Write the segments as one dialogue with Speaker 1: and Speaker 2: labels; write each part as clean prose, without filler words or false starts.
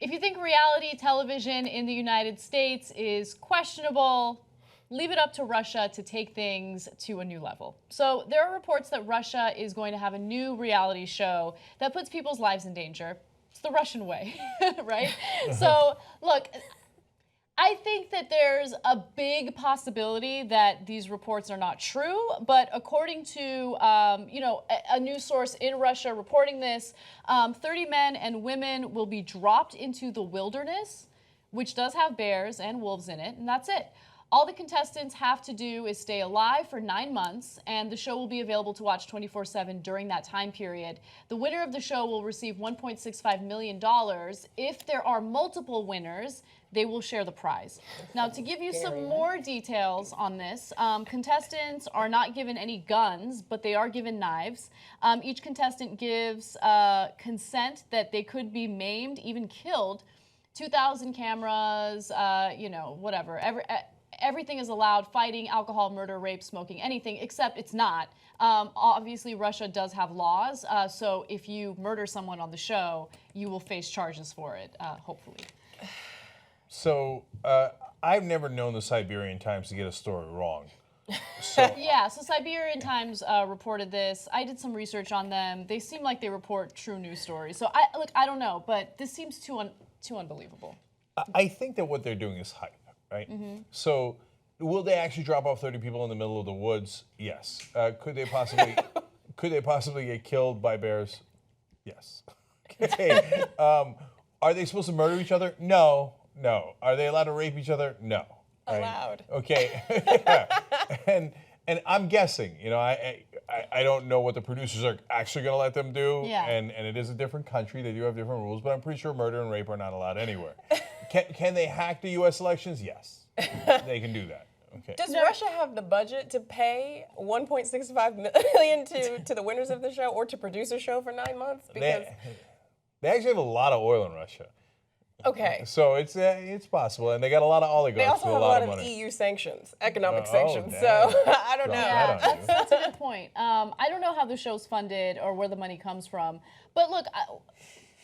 Speaker 1: If you think reality television in the United States is questionable, leave it up to Russia to take things to a new level. So there are reports that Russia is going to have a new reality show that puts people's lives in danger. It's the Russian way, right? So look, I think that there's a big possibility that these reports are not true, but according to a news source in Russia reporting this, 30 men and women will be dropped into the wilderness, which does have bears and wolves in it, and that's it. All the contestants have to do is stay alive for 9 months, and the show will be available to watch 24/7 during that time period. The winner of the show will receive $1.65 million. If there are multiple winners, they will share the prize. Now, to give you some more details on this, contestants are not given any guns, but they are given knives. Each contestant gives consent that they could be maimed, even killed. 2,000 cameras, whatever. Everything is allowed: fighting, alcohol, murder, rape, smoking, anything, except it's not. Obviously, Russia does have laws, so if you murder someone on the show, you will face charges for it, hopefully.
Speaker 2: So I've never known the Siberian Times to get a story wrong.
Speaker 1: Yeah, so Siberian Times reported this. I did some research on them. They seem like they report true news stories. So I don't know, but this seems too unbelievable.
Speaker 2: I think that what they're doing is hype, right? Mm-hmm. So will they actually drop off 30 people in the middle of the woods? Yes. Could they possibly get killed by bears? Yes. Okay. Are they supposed to murder each other? No. No. Are they allowed to rape each other? No. Right?
Speaker 3: Allowed.
Speaker 2: Okay. And I'm guessing, I don't know what the producers are actually going to let them do.
Speaker 1: Yeah.
Speaker 2: And it is a different country. They do have different rules, but I'm pretty sure murder and rape are not allowed anywhere. Can they hack the U.S. elections? Yes. They can do that. Okay.
Speaker 3: Does Russia have the budget to pay $1.65 million to the winners of the show or to produce a show for 9 months? Because
Speaker 2: they actually have a lot of oil in Russia.
Speaker 3: okay.
Speaker 2: So it's possible, and they got a lot of oligarchs
Speaker 3: They also
Speaker 2: with
Speaker 3: have
Speaker 2: a lot
Speaker 3: of
Speaker 2: money.
Speaker 3: EU sanctions, economic sanctions.
Speaker 2: damn.
Speaker 3: So I don't know.
Speaker 1: Yeah, that's a good point. I don't know how the show's funded or where the money comes from. But look,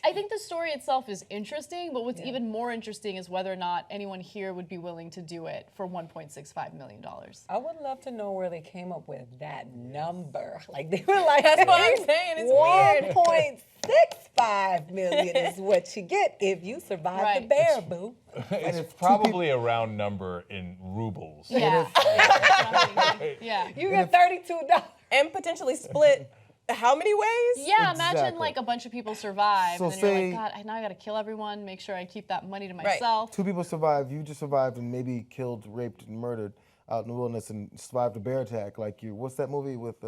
Speaker 1: I think the story itself is interesting, but what's even more interesting is whether or not anyone here would be willing to do it for $1.65 million.
Speaker 4: I would love to know where they came up with that number. Like, they were like,
Speaker 3: That's what I'm saying. It's weird.
Speaker 4: $1.65 million is what you get if you survive the bear, boo.
Speaker 2: It's probably a round number in rubles.
Speaker 1: Yeah. Yeah.
Speaker 4: You get $32.
Speaker 3: And potentially split how many ways?
Speaker 1: Yeah, imagine
Speaker 5: Exactly.
Speaker 1: like a bunch of people survive,
Speaker 5: So
Speaker 1: and then you're
Speaker 5: say-
Speaker 1: like, God, now I gotta kill everyone, make sure I keep that money to myself.
Speaker 5: 2 people survived. You just survived and maybe killed, raped, and murdered out in the wilderness and survived a bear attack. Like what's that movie with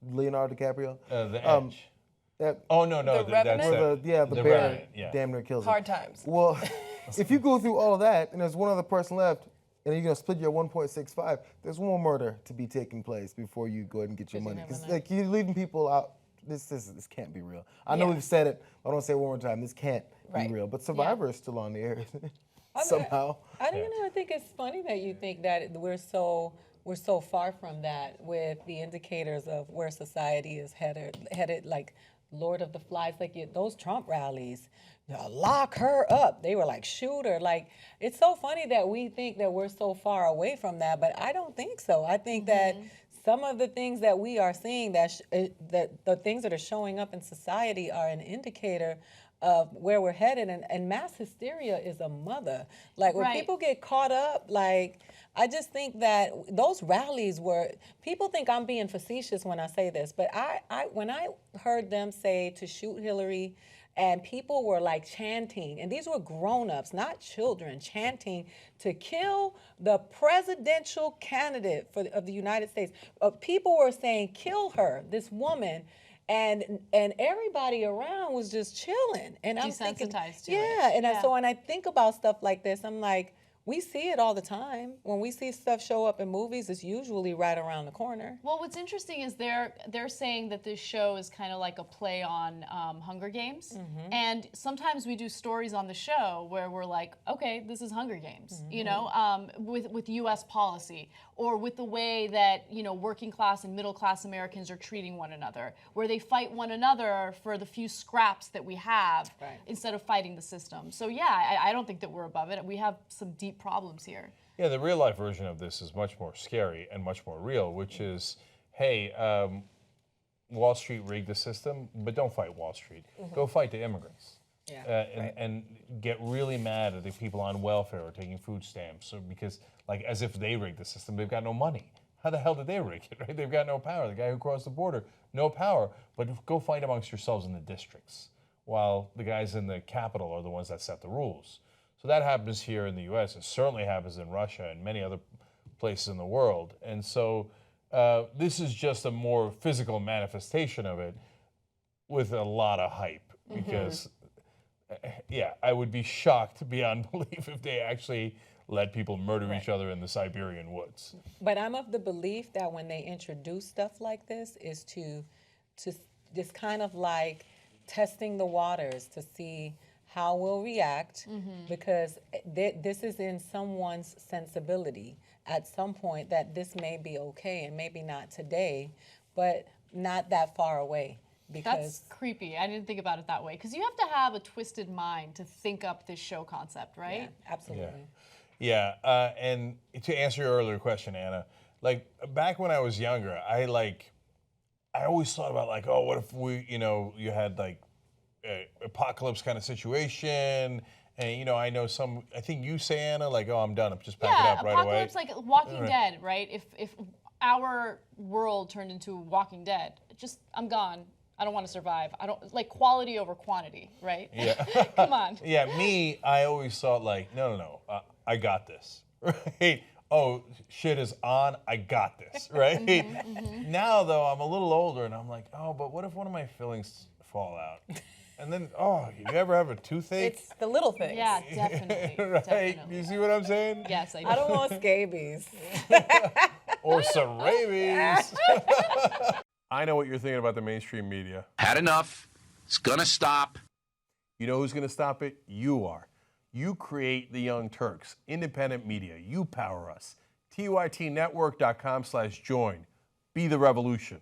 Speaker 5: Leonardo DiCaprio?
Speaker 2: The Edge.
Speaker 5: That,
Speaker 2: Oh, no.
Speaker 3: The Revenant?
Speaker 5: where the
Speaker 2: The
Speaker 5: bear
Speaker 2: Revenant, yeah.
Speaker 5: damn near kills him.
Speaker 3: Hard times.
Speaker 5: Well, if you go through all of that and there's one other person left, and you're gonna split your 1.65, there's one more murder to be taking place before you go ahead and get your money. Because like you're leaving people out. This can't be real. I know we've said it. I don't say it one more time. This can't be real. But Survivor is still on the air somehow.
Speaker 4: I think it's funny that you think that we're so far from that with the indicators of where society is headed like Lord of the Flies, like those Trump rallies. Lock her up. They were like, shoot her. Like, it's so funny that we think that we're so far away from that, but I don't think so. I think that some of the things that we are seeing, that the things that are showing up in society are an indicator of where we're headed, and mass hysteria is a mother. Like, when people get caught up, like, I just think that those rallies were, people think I'm being facetious when I say this, but when I heard them say to shoot Hillary, and people were like chanting, and these were grown-ups, not children, chanting to kill the presidential candidate of the United States. People were saying, kill her, this woman. And everybody around was just chilling. And I'm thinking,
Speaker 1: desensitized to
Speaker 4: yeah,
Speaker 1: it.
Speaker 4: and so when I think about stuff like this, I'm like, We see it all the time. When we see stuff show up in movies, it's usually right around the corner.
Speaker 1: Well, what's interesting is they're saying that this show is kind of like a play on Hunger Games, and sometimes we do stories on the show where we're like, okay, this is Hunger Games, you know, with U.S. policy or with the way that working class and middle class Americans are treating one another, where they fight one another for the few scraps that we have instead of fighting the system. So yeah, I don't think that we're above it. We have some deep problems here.
Speaker 2: Yeah, the real life version of this is much more scary and much more real, which is, hey, Wall Street rigged the system, but don't fight Wall Street. Go fight the immigrants.
Speaker 4: Yeah.
Speaker 2: And get really mad at the people on welfare or taking food stamps, because like as if they rigged the system, they've got no money. How the hell did they rig it, right? They've got no power. The guy who crossed the border, no power. But go fight amongst yourselves in the districts, while the guys in the capital are the ones that set the rules. So that happens here in the U.S. It certainly happens in Russia and many other places in the world. And so this is just a more physical manifestation of it with a lot of hype because, yeah, I would be shocked beyond belief if they actually let people murder each other in the Siberian woods.
Speaker 4: But I'm of the belief that when they introduce stuff like this is to just kind of like testing the waters to see how we'll react, because this is in someone's sensibility at some point that this may be okay, and maybe not today, but not that far away. Because
Speaker 1: That's creepy. I didn't think about it that way. Because you have to have a twisted mind to think up this show concept, right?
Speaker 4: yeah, absolutely.
Speaker 2: Yeah, and to answer your earlier question, Anna, like back when I was younger, I always thought about like, oh, what if you had like apocalypse kind of situation, and I know I think you say, Anna, like, oh, I'm done, I'm just packing up right away.
Speaker 1: Apocalypse, like Walking Dead, right? If our world turned into Walking Dead, I'm gone. I don't want to survive. I don't like quality over quantity, right?
Speaker 2: Yeah.
Speaker 1: Come on.
Speaker 2: Yeah, I always thought like, no, I got this, right? Oh, shit is on, I got this, right? Now though, I'm a little older, and I'm like, oh, but what if one of my fillings fall out? And then, oh, you ever have a toothache?
Speaker 3: It's the little things.
Speaker 1: Yeah, definitely.
Speaker 2: Right?
Speaker 1: Definitely.
Speaker 2: You see what I'm saying?
Speaker 1: Yes, I do.
Speaker 4: I don't want scabies.
Speaker 2: Or some rabies. I know what you're thinking about the mainstream media.
Speaker 6: Had enough. It's gonna stop.
Speaker 2: You know who's going to stop it? You are. You create the Young Turks, independent media. You power us. TYTnetwork.com/join. Be the revolution.